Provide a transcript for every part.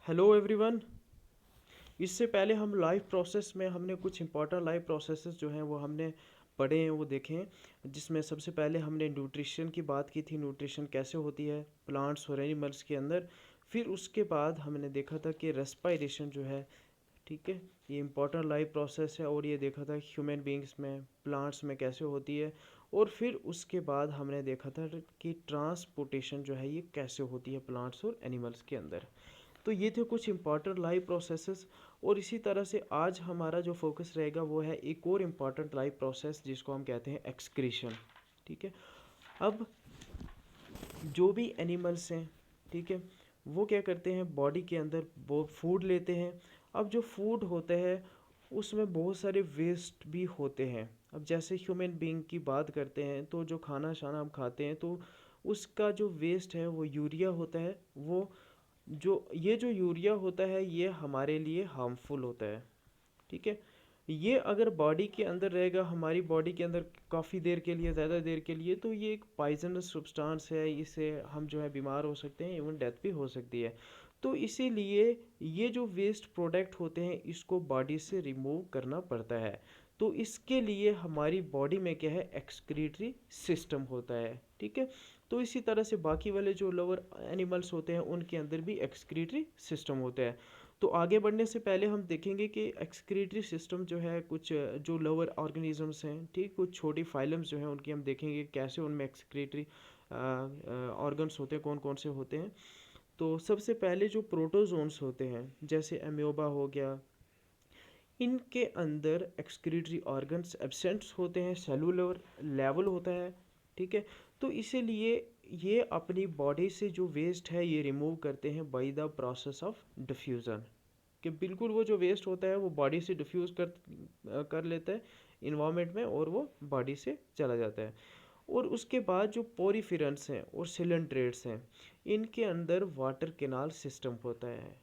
Hello everyone. इससे पहले हम लाइफ प्रोसेस में हमने कुछ इंपॉर्टेंट लाइफ प्रोसेसेस जो हैं वो हमने पढ़े हैं, वो देखे हैं। जिसमें सबसे पहले हमने न्यूट्रिशन की बात की थी, न्यूट्रिशन कैसे होती है प्लांट्स और एनिमल्स के अंदर। फिर उसके बाद हमने देखा था कि रेस्पिरेशन जो है, ठीक है, ये इंपॉर्टेंट लाइफ प्रोसेस है और ये देखा था ह्यूमन बींग्स में, प्लांट्स में कैसे होती है। और फिर उसके बाद हमने देखा था कि ट्रांसपोर्टेशन जो है ये कैसे होती है प्लांट्स और एनिमल्स के अंदर। तो ये थे कुछ इंपॉर्टेंट लाइफ प्रोसेसेस। और इसी तरह से आज हमारा जो फोकस रहेगा वो है एक और इम्पॉर्टेंट लाइफ प्रोसेस जिसको हम कहते हैं एक्सक्रीशन। ठीक है। अब जो भी एनिमल्स हैं, ठीक है, वो क्या करते हैं, बॉडी के अंदर वो फूड लेते हैं। अब जो फूड होता है उसमें बहुत सारे वेस्ट भी होते हैं। अब जैसे ह्यूमन बीइंग की बात करते हैं तो जो खाना शाना हम खाते हैं तो उसका जो वेस्ट है वो यूरिया होता है। वो जो यूरिया होता है ये हमारे लिए हार्मफुल होता है। ठीक है। ये अगर बॉडी के अंदर रहेगा, हमारी बॉडी के अंदर काफ़ी देर के लिए, ज़्यादा देर के लिए, तो ये एक पॉइजनस सब्सटेंस है। इससे हम जो है बीमार हो सकते हैं, इवन डेथ भी हो सकती है। तो इसीलिए ये जो वेस्ट प्रोडक्ट होते हैं इसको बॉडी से रिमूव करना पड़ता है। तो इसके लिए हमारी बॉडी में क्या है, एक्सक्रीटरी सिस्टम होता है। ठीक है। तो इसी तरह से बाकी वाले जो लोअर एनिमल्स होते हैं उनके अंदर भी एक्सक्रीटरी सिस्टम होता है। तो आगे बढ़ने से पहले हम देखेंगे कि एक्सक्रीटरी सिस्टम जो है, कुछ जो लोअर ऑर्गेनिजम्स हैं, ठीक, कुछ छोटी फाइलम्स जो हैं उनकी हम देखेंगे कैसे उनमें एक्सक्रीटरी ऑर्गन्स होते हैं, कौन कौन से होते हैं। तो सबसे पहले जो प्रोटोजोन्स होते हैं जैसे एम्योबा हो गया, इनके अंदर एक्सक्रीटरी ऑर्गन्स एब्सेंट होते हैं, सेलुलर लेवल होता है। ठीक है। तो इसीलिए ये अपनी बॉडी से जो वेस्ट है ये रिमूव करते हैं by the process of diffusion. कि बिल्कुल वो जो वेस्ट होता है वो बॉडी से डिफ्यूज़ कर लेता है इन्वायरमेंट में और वो बॉडी से चला जाता है। और उसके बाद जो पोरीफेरेंस हैं और सिलेंट्रेट्स हैं, इनके अंदर वाटर कैनाल सिस्टम होता है।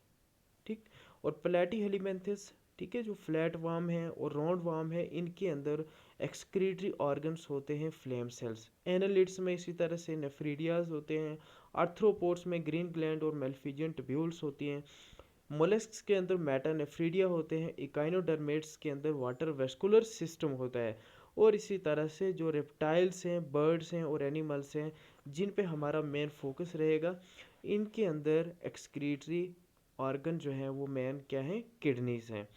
ठीक। और प्लेटी हेलिमेंथिस, ठीक है, जो फ्लैट वार्म है और राउंड वार्म है, इनके अंदर एक्सक्रीटरी ऑर्गन्स होते हैं, फ्लेम सेल्स। एनालिड्स में इसी तरह से नेफ्रीडियाज होते हैं। आर्थ्रोपोड्स में ग्रीन ग्लैंड और मेल्फिजियन ट्यूब्यूल्स होती हैं। मोलस्क्स के अंदर मेटानेफ्रीडिया होते हैं। इकाइनोडर्मेट्स के अंदर वाटर वेस्कुलर सिस्टम होता है। और इसी तरह से जो रेप्टाइल्स हैं, बर्ड्स हैं और एनिमल्स हैं जिन पे हमारा मेन फोकस रहेगा, इनके अंदर एक्सक्रीटरी ऑर्गन जो है वो मेन क्या है, किडनीज हैं।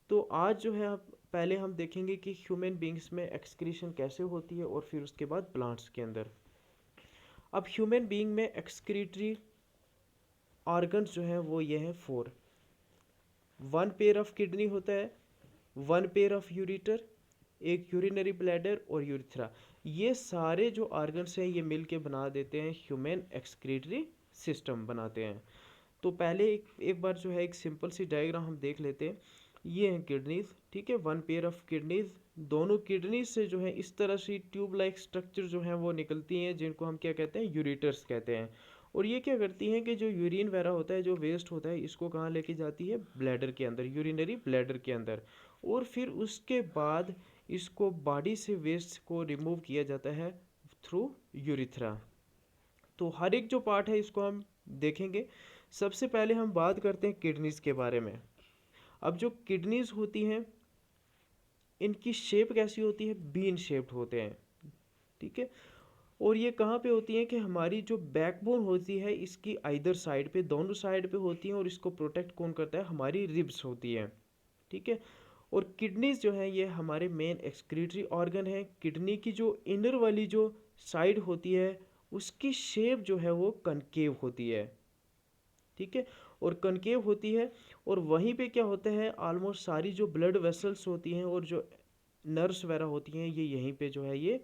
तो आज जो है आप पहले हम देखेंगे कि ह्यूमन बींग्स में एक्सक्रीशन कैसे होती है और फिर उसके बाद प्लांट्स के अंदर। अब ह्यूमन बींग में एक्सक्रीटरी ऑर्गन्स जो हैं वो ये हैं 4। वन पेयर ऑफ किडनी होता है, वन पेयर ऑफ यूरिटर, एक यूरिनरी ब्लैडर और यूरिथ्रा। ये सारे जो ऑर्गन्स हैं ये मिल के बना देते हैं ह्यूमन एक्सक्रीटरी सिस्टम बनाते हैं। तो पहले एक बार जो है एक सिंपल सी डायग्राम हम देख लेते हैं। ये हैं किडनीज, ठीक है, वन पेयर ऑफ किडनीज। दोनों किडनीज से जो है इस तरह से ट्यूब लाइक स्ट्रक्चर जो है वो निकलती हैं, जिनको हम क्या कहते हैं, यूरिटर्स कहते हैं। और ये क्या करती हैं कि जो यूरिन वगैरह होता है, जो वेस्ट होता है, इसको कहाँ लेके जाती है, ब्लैडर के अंदर, यूरिनरी ब्लैडर के अंदर। और फिर उसके बाद इसको बॉडी से वेस्ट को रिमूव किया जाता है थ्रू यूरिथ्रा। तो हर एक जो पार्ट है इसको हम देखेंगे। सबसे पहले हम बात करते हैं किडनीज के बारे में। अब जो किडनीज होती हैं इनकी शेप कैसी होती है, बीन शेप्ड होते हैं। ठीक है। और ये कहाँ पे होती हैं कि हमारी जो बैकबोन होती है इसकी आइदर साइड पे, दोनों साइड पे होती हैं। और इसको प्रोटेक्ट कौन करता है, हमारी रिब्स होती हैं। ठीक है। और किडनीज जो है ये हमारे मेन एक्सक्रीटरी ऑर्गन है। किडनी की जो इनर वाली जो साइड होती है उसकी शेप जो है वो कनकेव होती है। ठीक है। और कनकेव होती है। और वहीं पे क्या होता है, ऑलमोस्ट सारी जो ब्लड वेसल्स होती हैं और जो नर्व्स वगैरह होती हैं ये यहीं पे जो है ये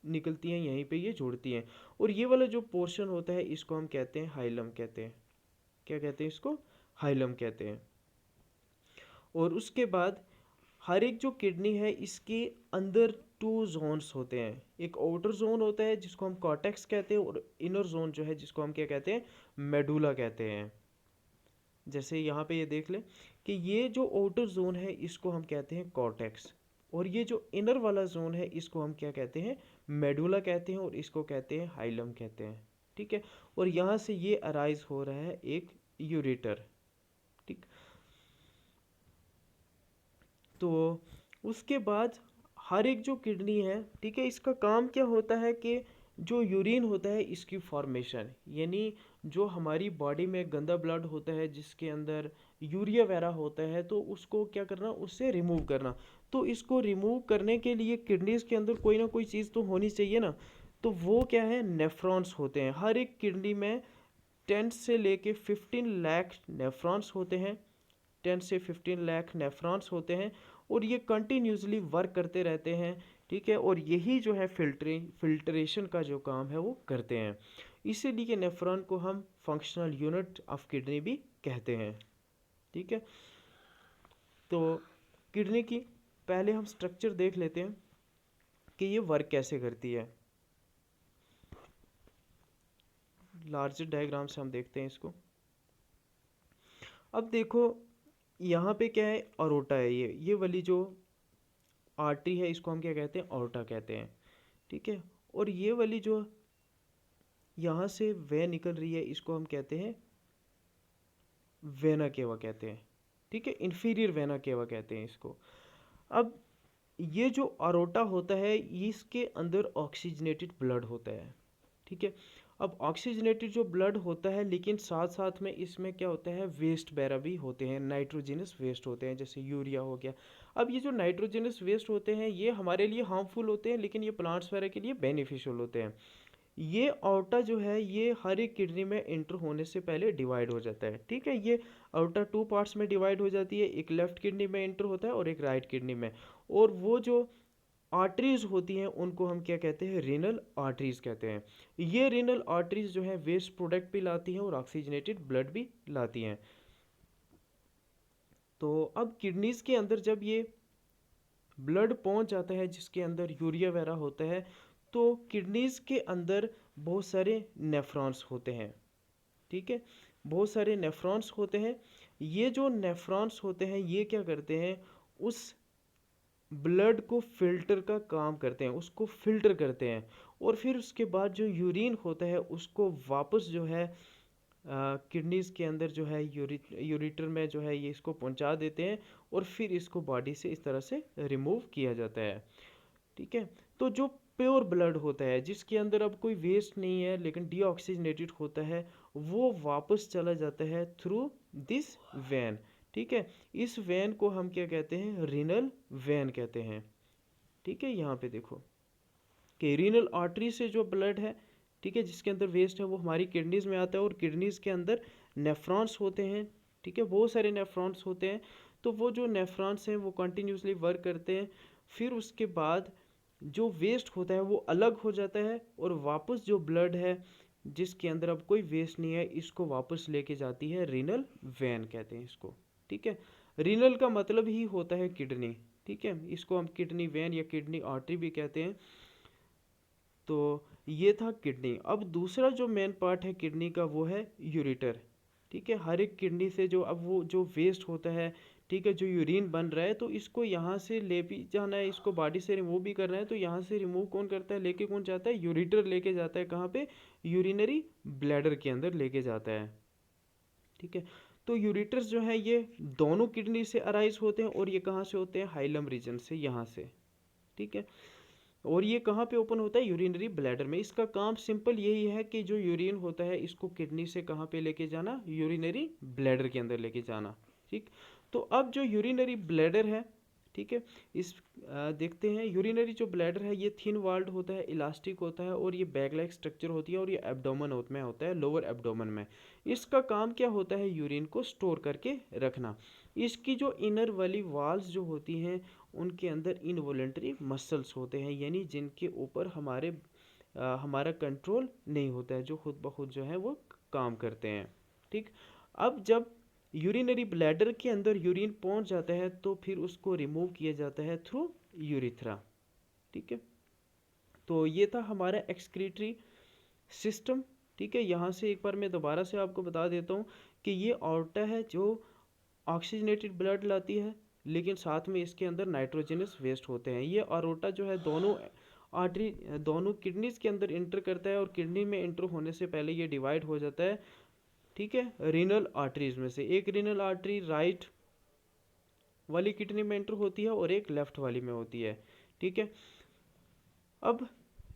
निकलती हैं, यहीं पे ये जुड़ती हैं। और ये वाला जो पोर्शन होता है इसको हम कहते हैं हाइलम कहते हैं। क्या कहते हैं इसको, हाइलम कहते हैं। और उसके बाद हर एक जो किडनी है इसके अंदर 2 जोन्स होते हैं। एक आउटर जोन होता है जिसको हम कॉर्टेक्स कहते हैं, और इनर जोन जो है जिसको हम क्या कहते हैं, मेडुला कहते हैं। जैसे यहाँ पे ये देख लें कि ये जो आउटर जोन है इसको हम कहते हैं कॉर्टेक्स, और ये जो इनर वाला जोन है इसको हम क्या कहते हैं, मेडुला कहते हैं, और इसको कहते हैं हाइलम कहते हैं। ठीक है। और यहाँ से ये अराइज हो रहा है एक यूरेटर। ठीक, तो उसके बाद हर एक जो किडनी है, ठीक है, इसका काम क्या होता है कि जो यूरिन होता है इसकी फॉर्मेशन, यानी जो हमारी बॉडी में गंदा ब्लड होता है जिसके अंदर यूरिया वगैरह होता है, तो उसको क्या करना, उससे रिमूव करना। तो इसको रिमूव करने के लिए किडनीज के अंदर कोई ना कोई चीज़ तो होनी चाहिए ना। तो वो क्या है, नेफ्रॉन्स होते हैं। हर एक किडनी में 10 से लेके 15 लाख नेफ्रॉन्स होते हैं। 10 से 15 लाख नेफ्रॉन्स होते हैं और ये कंटिन्यूसली वर्क करते रहते हैं। ठीक है, और यही जो है फिल्ट्रेशन का जो काम है वो करते हैं। इसीलिए नेफ्रॉन को हम फंक्शनल यूनिट ऑफ किडनी भी कहते हैं। ठीक है, तो किडनी की पहले हम स्ट्रक्चर देख लेते हैं कि ये वर्क कैसे करती है। लार्जर डायग्राम से हम देखते हैं इसको। अब देखो यहाँ पे क्या है, अरोटा है, ये वाली जो आर्टरी है इसको हम क्या कहते हैं, अरोटा कहते हैं। ठीक है, और ये वाली जो यहाँ से वेन निकल रही है इसको हम कहते हैं वेना केवा कहते हैं। ठीक है, इंफीरियर वेना केवा कहते हैं इसको। अब ये जो अरोटा होता है इसके अंदर ऑक्सीजनेटेड ब्लड होता है। ठीक है, अब ऑक्सीजनेटेड जो ब्लड होता है, लेकिन साथ साथ में इसमें क्या होता है, वेस्ट वगैरह भी होते हैं, नाइट्रोजनस वेस्ट होते हैं, जैसे यूरिया हो गया। अब ये जो नाइट्रोजनस वेस्ट होते हैं ये हमारे लिए हार्मफुल होते हैं, लेकिन ये प्लांट्स वगैरह के लिए बेनिफिशियल होते हैं। ये अorta जो है ये हर एक किडनी में एंटर होने से पहले डिवाइड हो जाता है। ठीक है, ये अorta 2 पार्ट्स में डिवाइड हो जाती है, एक लेफ्ट किडनी में एंटर होता है और एक राइट किडनी में। और वो जो आर्टरीज होती हैं उनको हम क्या कहते हैं, रीनल आर्टरीज कहते हैं। ये रीनल आर्टरीज जो है वेस्ट प्रोडक्ट भी लाती हैं और ऑक्सीजनेटेड ब्लड भी लाती हैं। तो अब किडनीज के अंदर जब ये ब्लड पहुंच जाता है जिसके अंदर यूरिया वगैरह होता है, तो किडनीज के अंदर बहुत सारे नेफ्रॉन्स होते हैं। ठीक है, बहुत सारे नेफ्रॉन्स होते हैं। ये जो नेफ्रॉन्स होते हैं ये क्या करते हैं, उस ब्लड को फिल्टर का काम करते हैं, उसको फिल्टर करते हैं। और फिर उसके बाद जो यूरिन होता है उसको वापस जो है किडनीज के अंदर जो है यूरिटर में जो है ये इसको पहुंचा देते हैं और फिर इसको बॉडी से इस तरह से रिमूव किया जाता है। ठीक है, तो जो प्योर ब्लड होता है जिसके अंदर अब कोई वेस्ट नहीं है लेकिन डीऑक्सीजनेटेड होता है, वो वापस चला जाता है थ्रू दिस वैन। ठीक है, इस वैन को हम क्या कहते हैं, रीनल वैन कहते हैं। ठीक है, यहाँ पे देखो कि रीनल आर्टरी से जो ब्लड है, ठीक है, जिसके अंदर वेस्ट है वो हमारी किडनीज में आता है और किडनीज के अंदर नेफ्रॉन्स होते हैं। ठीक है, बहुत सारे नेफ्रॉन्स होते हैं। तो वो जो नेफ्रॉन्स हैं वो कंटिन्यूसली वर्क करते हैं। फिर उसके बाद जो वेस्ट होता है वो अलग हो जाता है और वापस जो ब्लड है जिसके अंदर अब कोई वेस्ट नहीं है इसको वापस लेके जाती है रीनल वैन कहते हैं इसको। ठीक है, रीनल का मतलब ही होता है किडनी। ठीक है, इसको हम किडनी वैन या किडनी आर्टरी भी कहते हैं। तो ये था किडनी। अब दूसरा जो मेन पार्ट है किडनी का वो है यूरेटर। ठीक है, हर एक किडनी से जो अब वो जो वेस्ट होता है, ठीक है, जो यूरिन बन रहा है तो इसको यहाँ से ले भी जाना है, इसको बॉडी से रिमूव भी करना है। तो यहाँ से रिमूव कौन करता है, लेके कौन जाता है, यूरेटर लेके जाता है। कहाँ पे, यूरिनरी ब्लैडर के अंदर लेके जाता है। ठीक है, तो यूरेटर्स जो है ये दोनों किडनी से अराइज होते हैं और ये कहाँ से होते हैं, हाइलम रीजन से, यहाँ से। ठीक है, और ये कहाँ पे ओपन होता है, यूरिनरी ब्लैडर में। इसका काम सिंपल यही है कि जो यूरिन होता है इसको किडनी से कहाँ पे लेके जाना, यूरिनरी ब्लैडर के अंदर लेके जाना। ठीक, तो अब जो यूरिनरी ब्लैडर है, ठीक है, इस देखते हैं। यूरिनरी जो ब्लैडर है ये थिन वॉल्ड होता है, इलास्टिक होता है और ये बैग लाइक स्ट्रक्चर होती है और ये एब्डोमेन में होता है, लोअर एब्डोमेन में। इसका काम क्या होता है, यूरिन को स्टोर करके रखना। इसकी जो इनर वाली वॉल्स जो होती हैं उनके अंदर इनवॉलेंटरी मसल्स होते हैं, यानी जिनके ऊपर हमारा कंट्रोल नहीं होता है, जो खुद ब खुद जो है वो काम करते हैं। ठीक, अब जब यूरिनरी ब्लैडर के अंदर यूरिन पहुंच जाता है तो फिर उसको रिमूव किया जाता है थ्रू यूरिथ्रा। ठीक है, तो ये था हमारा एक्सक्रीटरी सिस्टम। ठीक है, यहाँ से एक बार मैं दोबारा से आपको बता देता हूँ कि ये ऑर्टा है जो ऑक्सीजनेटेड ब्लड लाती है, लेकिन साथ में इसके अंदर नाइट्रोजनस वेस्ट होते हैं। ये अरोटा जो है दोनों आर्टरी, दोनों किडनीज के अंदर इंटर करता है और किडनी में इंटर होने से पहले ये डिवाइड हो जाता है ठीक है, रीनल आर्टरीज में से। एक रीनल आर्टरी राइट वाली किडनी में एंटर होती है और एक लेफ्ट वाली में होती है। ठीक है, अब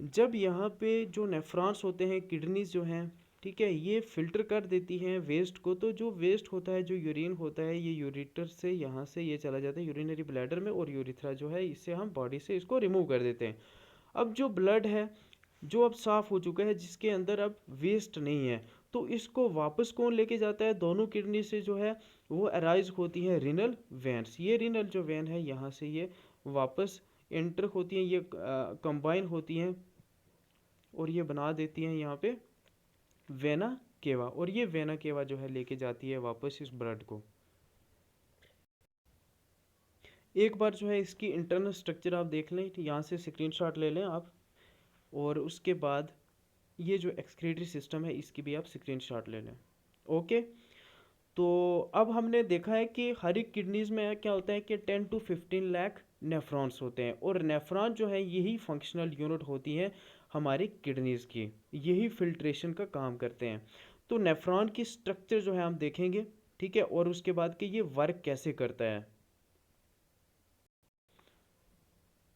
जब यहाँ पे जो नेफ्रॉन्स होते हैं, किडनीज जो हैं, ठीक है, ये फिल्टर कर देती हैं वेस्ट को। तो जो वेस्ट होता है, जो यूरिन होता है, ये यूरिटर से यहाँ से ये चला जाता है यूरिनरी ब्लैडर में, और यूरिथ्रा जो है इससे हम बॉडी से इसको रिमूव कर देते हैं। अब जो ब्लड है जो अब साफ़ हो चुका है, जिसके अंदर अब वेस्ट नहीं है, तो इसको वापस कौन लेके जाता है? दोनों किडनी से जो है वो अराइज होती है रीनल वेन्स। ये रीनल जो वेन है यहाँ से ये वापस एंटर होती हैं, ये कंबाइन होती हैं और ये बना देती हैं यहाँ पे वेना केवा, और ये वेना केवा जो है लेके जाती है वापस इस ब्लड को। एक बार जो है इसकी इंटरनल स्ट्रक्चर आप देख लें, यहाँ से स्क्रीनशॉट ले लें आप, और उसके बाद ये जो एक्सक्रीटरी सिस्टम है इसकी भी आप स्क्रीनशॉट ले लें। ओके, तो अब हमने देखा है कि हर एक किडनीज में क्या होता है कि 10 to 15 लाख नेफ्रॉन्स होते हैं, और नेफ्रॉन जो है यही फंक्शनल यूनिट होती है हमारी किडनीज की, यही फिल्ट्रेशन का काम करते हैं। तो नेफ्रॉन की स्ट्रक्चर जो है हम देखेंगे, ठीक है, और उसके बाद कि ये वर्क कैसे करता है।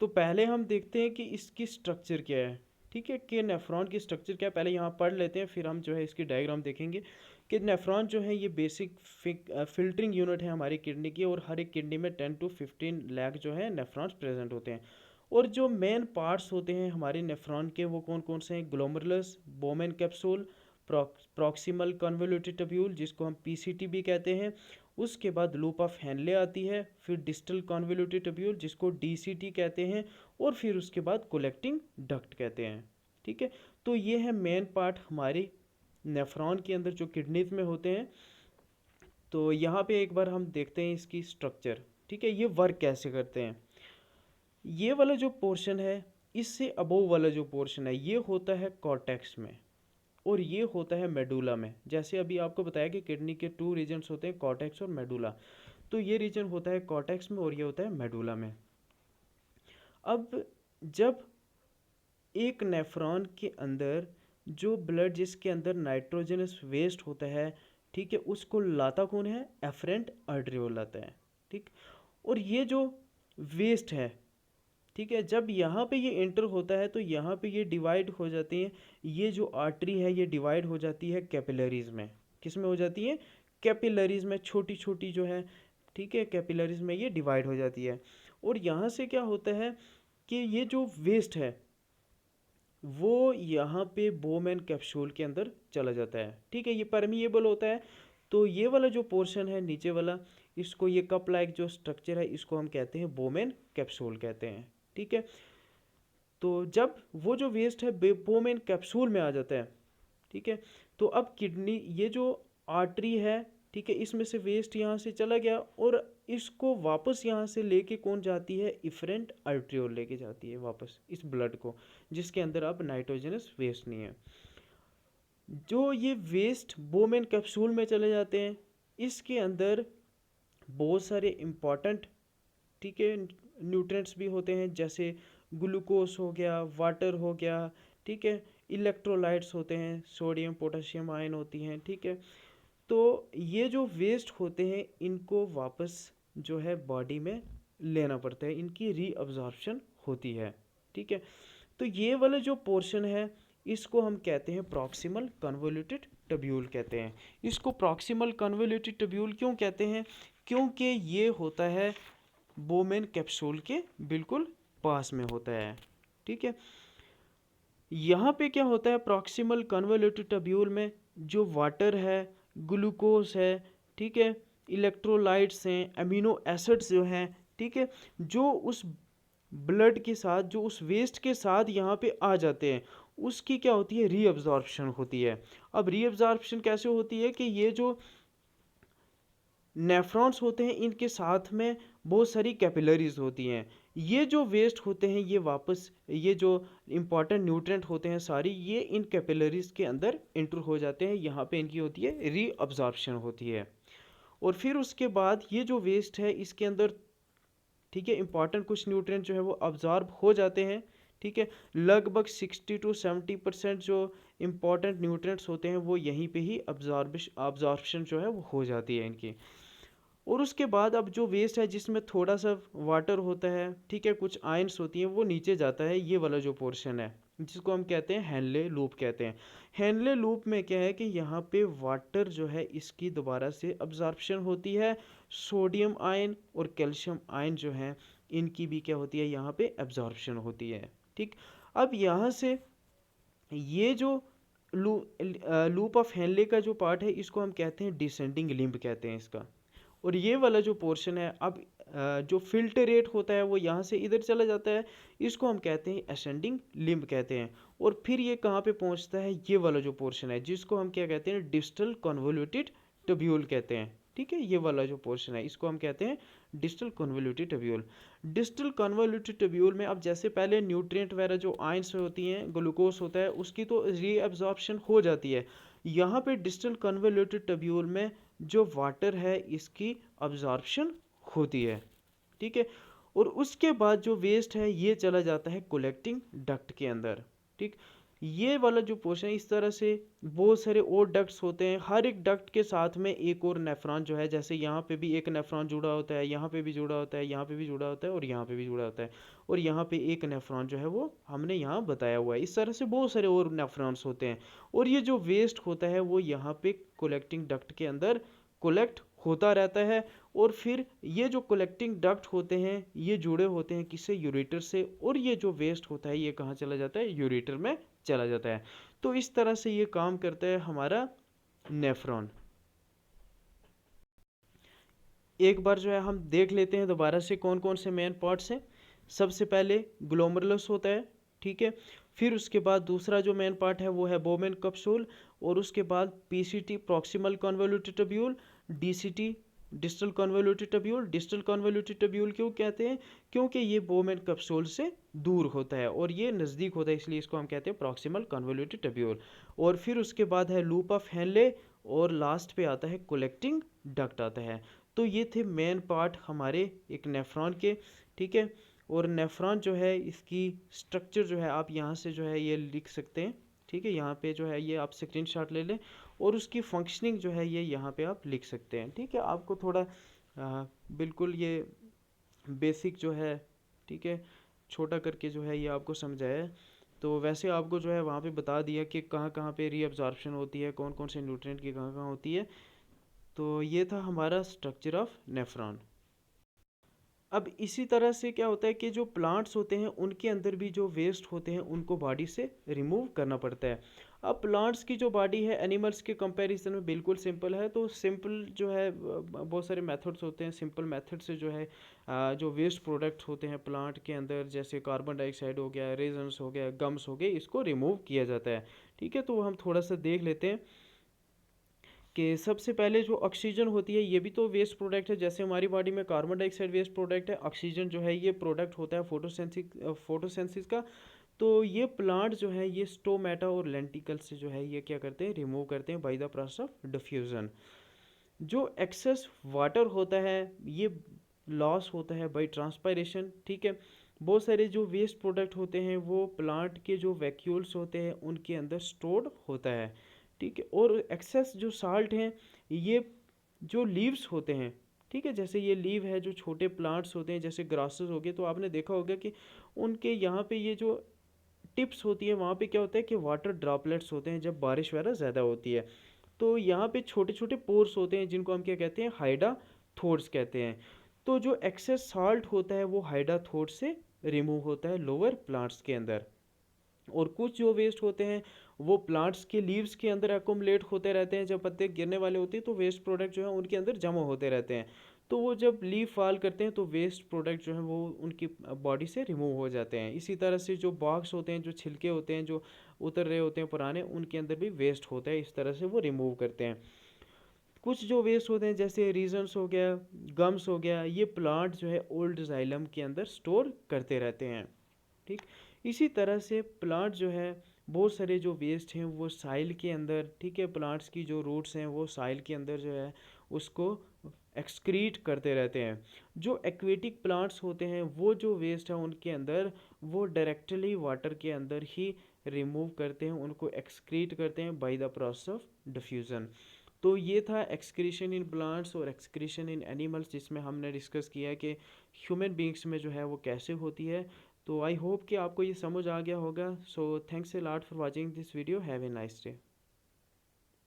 तो पहले हम देखते हैं कि इसकी स्ट्रक्चर क्या है, ठीक है, कि नेफ्रॉन की स्ट्रक्चर क्या है, पहले यहाँ पढ़ लेते हैं, फिर हम जो है इसकी डायग्राम देखेंगे कि नेफ्रॉन जो है ये बेसिक फिल्टरिंग यूनिट है हमारी किडनी की, और हर एक किडनी में 10 to 15 लाख जो है नेफ्रॉन्स प्रेजेंट होते हैं। और जो मेन पार्ट्स होते हैं हमारे नेफ्रॉन के वो कौन कौन से हैं? Glomerulus, Bowman capsule, proximal convoluted tubule जिसको हम पीसीटी भी कहते हैं, उसके बाद लूप ऑफ हेनले आती है, फिर डिस्टल कन्वोल्यूटेड ट्यूब्यूल जिसको डीसीटी कहते हैं, और फिर उसके बाद कलेक्टिंग डक्ट कहते हैं। ठीक है, तो ये है मेन पार्ट हमारी नेफ्रॉन के अंदर जो किडनीज में होते हैं। तो यहाँ पे एक बार हम देखते हैं इसकी स्ट्रक्चर, ठीक है, ये वर्क कैसे करते हैं। ये वाला जो पोर्शन है, इससे अबोव वाला जो पोर्शन है, ये होता है कॉर्टेक्स में, और ये होता है मेडुला में। जैसे अभी आपको बताया कि किडनी के 2 रीजन्स होते हैं, कॉर्टेक्स और मेडुला, तो ये रीजन होता है कॉर्टेक्स में और ये होता है मेडुला में। अब जब एक नेफ्रॉन के अंदर जो ब्लड जिसके अंदर नाइट्रोजनस वेस्ट होता है, ठीक है, उसको लाता कौन है? एफरेंट आर्टरियोल लाता है। ठीक, और ये जो वेस्ट है, ठीक है, जब यहाँ पे ये एंटर होता है तो यहाँ पे ये डिवाइड हो जाती हैं, ये जो आर्टरी है ये डिवाइड हो जाती है कैपिलरीज में। किस में हो जाती है? कैपिलरीज में, छोटी छोटी जो है, ठीक है, कैपिलरीज में ये डिवाइड हो जाती है। और यहाँ से क्या होता है कि ये जो वेस्ट है वो यहाँ पे बोमेन कैप्सूल के अंदर चला जाता है। ठीक है, ये परमिएबल होता है। तो ये वाला जो पोर्शन है नीचे वाला, इसको ये कप लाइक जो स्ट्रक्चर है इसको हम कहते हैं बोमेन कैप्सूल कहते हैं। ठीक है, तो जब वो जो वेस्ट है बोमेन कैप्सूल में आ जाता है, ठीक है, तो अब किडनी, ये जो आर्टरी है, ठीक है, इसमें से वेस्ट यहाँ से चला गया, और इसको वापस यहाँ से लेके कौन जाती है? इफरेंट आर्टरियोल लेके जाती है वापस इस ब्लड को, जिसके अंदर अब नाइट्रोजनस वेस्ट नहीं है। जो ये वेस्ट बोमेन कैप्सूल में चले जाते हैं, इसके अंदर बहुत सारे इम्पॉर्टेंट, ठीक है, न्यूट्रिएंट्स भी होते हैं, जैसे ग्लूकोज हो गया, वाटर हो गया, ठीक है, इलेक्ट्रोलाइट्स होते हैं, सोडियम पोटेशियम आयन होती हैं। ठीक है, तो ये जो वेस्ट होते हैं इनको वापस जो है बॉडी में लेना पड़ता है, इनकी रीअब्जॉर्प्शन होती है। ठीक है, तो ये वाला जो पोर्शन है इसको हम कहते हैं प्रॉक्सिमल कन्वोल्यूटेड ट्यूब्यूल कहते हैं। इसको प्रॉक्सिमल कन्वोल्यूटेड ट्यूब्यूल क्यों कहते हैं? क्योंकि ये होता है बोमेन कैप्सूल के बिल्कुल पास में होता है। ठीक है, यहाँ पे क्या होता है प्रॉक्सिमल कन्वोल्यूटेड ट्यूब्यूल में? जो वाटर है, ग्लूकोज है, ठीक है, इलेक्ट्रोलाइट्स हैं, अमीनो एसिड्स जो हैं, ठीक है, जो उस ब्लड के साथ, जो उस वेस्ट के साथ यहाँ पे आ जाते हैं, उसकी क्या होती है? रीअब्जॉर्प्शन होती है। अब रीअब्जॉर्प्शन कैसे होती है कि ये जो नेफ्रॉन्स होते हैं इनके साथ में बहुत सारी कैपिलरीज होती हैं, ये जो वेस्ट होते हैं ये वापस, ये जो इंपॉर्टेंट न्यूट्रिएंट होते हैं सारी, ये इन कैपिलरीज के अंदर इंटर हो जाते हैं, यहाँ पे इनकी होती है रीअब्जॉर्प्शन होती है। और फिर उसके बाद ये जो वेस्ट है इसके अंदर, ठीक है, इंपॉर्टेंट कुछ न्यूट्रिएंट जो है वो अब्जॉर्ब हो जाते हैं। ठीक है, लगभग 60 to 70% जो इम्पॉर्टेंट न्यूट्रिएंट्स होते हैं वो यहीं पे ही अब्जॉर्प्शन जो है वो हो जाती है इनकी। और उसके बाद अब जो वेस्ट है जिसमें थोड़ा सा वाटर होता है, ठीक है, कुछ आयंस होती हैं, वो नीचे जाता है, ये वाला जो पोर्शन है जिसको हम कहते हैं हेनले लूप कहते हैं। हेनले लूप में क्या है कि यहाँ पे वाटर जो है इसकी दोबारा से अब्जॉर्प्शन होती है, सोडियम आयन और कैल्शियम आयन जो है इनकी भी क्या होती है यहाँ पे एब्जॉर्प्शन होती है। ठीक, अब यहाँ से ये जो लूप ऑफ हेनले का जो पार्ट है इसको हम कहते हैं डिसेंडिंग लिम्ब कहते हैं इसका। और ये वाला जो पोर्शन है अब जो फिल्टर रेट होता है वो यहाँ से इधर चला जाता है, इसको हम कहते हैं असेंडिंग लिम्ब कहते हैं। और फिर ये कहाँ पे पहुँचता है, ये वाला जो पोर्शन है जिसको हम क्या कहते हैं डिस्टल कन्वोल्यूटेड ट्यूब्यूल कहते हैं। ठीक है, ये वाला जो पोर्शन है इसको हम कहते हैं distal convoluted tubule. Distal convoluted tubule में अब जैसे पहले न्यूट्रिएंट वगैरह जो आयंस होती हैं, ग्लूकोज होता है, उसकी तो रीअब्जॉर्प्शन हो जाती है। यहाँ पे डिस्टल कन्वोल्यूटेड ट्यूब्यूल में जो वाटर है इसकी अब्जॉर्प्शन होती है। ठीक है, और उसके बाद जो वेस्ट है ये चला जाता है कलेक्टिंग डक्ट के अंदर। ठीक, ये वाला जो पोर्शन है इस तरह से बहुत सारे और डक्ट्स होते हैं, हर एक डक्ट के साथ में एक और नेफ्रॉन जो है, जैसे यहाँ पे भी एक नेफ्रॉन जुड़ा होता है, यहाँ पे भी जुड़ा होता है, यहाँ पे भी जुड़ा होता है और यहाँ पे भी जुड़ा होता है, और यहाँ पे एक नेफ्रॉन जो है वो हमने यहाँ बताया हुआ है। इस तरह से बहुत सारे और नेफ्रॉन्स होते हैं, और ये जो वेस्ट होता है वो यहाँ पे कलेक्टिंग डक्ट के अंदर कलेक्ट होता रहता है। और फिर ये जो कलेक्टिंग डक्ट होते हैं ये जुड़े होते हैं किससे, यूरेटर से, और ये जो वेस्ट होता है ये कहाँ चला जाता है, यूरेटर में चला जाता है। तो इस तरह से ये काम करता है हमारा नेफ्रॉन। एक बार जो है हम देख लेते हैं दोबारा से कौन कौन से मेन पार्ट्स हैं। सबसे पहले ग्लोमेरुलस होता है, ठीक है, फिर उसके बाद दूसरा जो मेन पार्ट है वो है बोमेन कैप्सूल, और उसके बाद PCT proximal convoluted tubule, DCT distal convoluted tubule. Distal convoluted tubule क्यों कहते हैं, क्योंकि ये बोमेन कैप्सूल से दूर होता है और ये नज़दीक होता है, इसलिए इसको हम कहते हैं प्रॉक्सिमल कन्वोल्यूटेड ट्यूब्यूल। और फिर उसके बाद है लूप ऑफ हेनले, और लास्ट पे आता है कलेक्टिंग डक्ट आता है। तो ये थे मेन पार्ट हमारे एक नेफ्रॉन के। ठीक है, और नेफ्रॉन जो है इसकी स्ट्रक्चर जो है आप यहाँ से जो है ये लिख सकते हैं। ठीक है, यहाँ पे जो है ये आप स्क्रीनशॉट ले लें, और उसकी फंक्शनिंग जो है ये यहाँ पे आप लिख सकते हैं। ठीक है, आपको थोड़ा बिल्कुल ये बेसिक जो है, ठीक है, छोटा करके जो है ये आपको समझाया है। तो वैसे आपको जो है वहाँ पे बता दिया कि कहाँ कहाँ पे रीअब्जॉर्प्शन होती है, कौन कौन से न्यूट्रिएंट की कहाँ कहाँ होती है। तो ये था हमारा स्ट्रक्चर ऑफ नेफ्रॉन। अब इसी तरह से क्या होता है कि जो प्लांट्स होते हैं उनके अंदर भी जो वेस्ट होते हैं उनको बॉडी से रिमूव करना पड़ता है। अब प्लांट्स की जो बॉडी है एनिमल्स के कंपैरिजन में बिल्कुल सिंपल है, तो सिंपल जो है बहुत सारे मेथड्स होते हैं, सिंपल मेथड से जो है जो वेस्ट प्रोडक्ट्स होते हैं प्लांट के अंदर, जैसे कार्बन डाइऑक्साइड हो गया, रेजन्स हो गया, गम्स हो गए, इसको रिमूव किया जाता है। ठीक है, तो हम थोड़ा सा देख लेते हैं कि सबसे पहले जो ऑक्सीजन होती है ये भी तो वेस्ट प्रोडक्ट है, जैसे हमारी बॉडी में कार्बन डाइऑक्साइड वेस्ट प्रोडक्ट है, ऑक्सीजन जो है ये प्रोडक्ट होता है फोटोसिंथेसिस का। तो ये प्लांट जो है ये स्टोमेटा और लेंटिकल से जो है ये क्या करते हैं, रिमूव करते हैं by the process of diffusion. जो एक्सेस वाटर होता है ये लॉस होता है बाय ट्रांसपायरेशन। ठीक है, बहुत सारे जो वेस्ट प्रोडक्ट होते हैं वो प्लांट के जो वैक्यूल्स होते हैं उनके अंदर स्टोर्ड होता है। ठीक है, और एक्सेस जो साल्ट हैं ये जो लीव्स होते हैं, ठीक है, जैसे ये लीव है जो छोटे प्लांट्स होते हैं जैसे ग्रासेस हो गए, तो आपने देखा होगा कि उनके यहाँ पे ये जो टिप्स होती है वहाँ पे क्या होता है कि वाटर ड्रॉपलेट्स होते हैं जब बारिश वगैरह ज़्यादा होती है, तो यहाँ पे छोटे छोटे पोर्स होते हैं जिनको हम क्या कहते हैं, हाइडा थोड्स कहते हैं। तो जो एक्सेस साल्ट होता है वो हाइडा थोड से रिमूव होता है लोअर प्लांट्स के अंदर। और कुछ जो वेस्ट होते हैं वो प्लांट्स के लीव्स के अंदर एकोमलेट होते रहते हैं, जब पत्ते गिरने वाले होते हैं तो वेस्ट प्रोडक्ट जो है उनके अंदर जमा होते रहते हैं। तो वो जब लीव फॉल करते हैं तो वेस्ट प्रोडक्ट जो है वो उनकी बॉडी से रिमूव हो जाते हैं। इसी तरह से जो बॉक्स होते हैं, जो छिलके होते हैं जो उतर रहे होते हैं पुराने, उनके अंदर भी वेस्ट होता है, इस तरह से वो रिमूव करते हैं। कुछ जो वेस्ट होते हैं जैसे रीजन्स हो गया, गम्स हो गया, ये प्लांट जो है ओल्ड जाइलम के अंदर स्टोर करते रहते हैं। ठीक, इसी तरह से प्लांट जो है बहुत सारे जो वेस्ट हैं वो साइल के अंदर, ठीक है, प्लांट्स की जो रूट्स हैं वो साइल के अंदर जो है उसको एक्सक्रीट करते रहते हैं। जो एक्वेटिक प्लांट्स होते हैं वो जो वेस्ट है उनके अंदर वो डायरेक्टली वाटर के अंदर ही रिमूव करते हैं, उनको एक्सक्रीट करते हैं by the process of diffusion. तो ये था एक्सक्रीशन इन प्लांट्स और एक्सक्रीशन इन एनिमल्स, जिसमें हमने डिस्कस किया कि ह्यूमन बींग्स में जो है वो कैसे होती है। तो आई होप कि आपको ये समझ आ गया होगा। So thanks a lot for watching this video, have a nice day.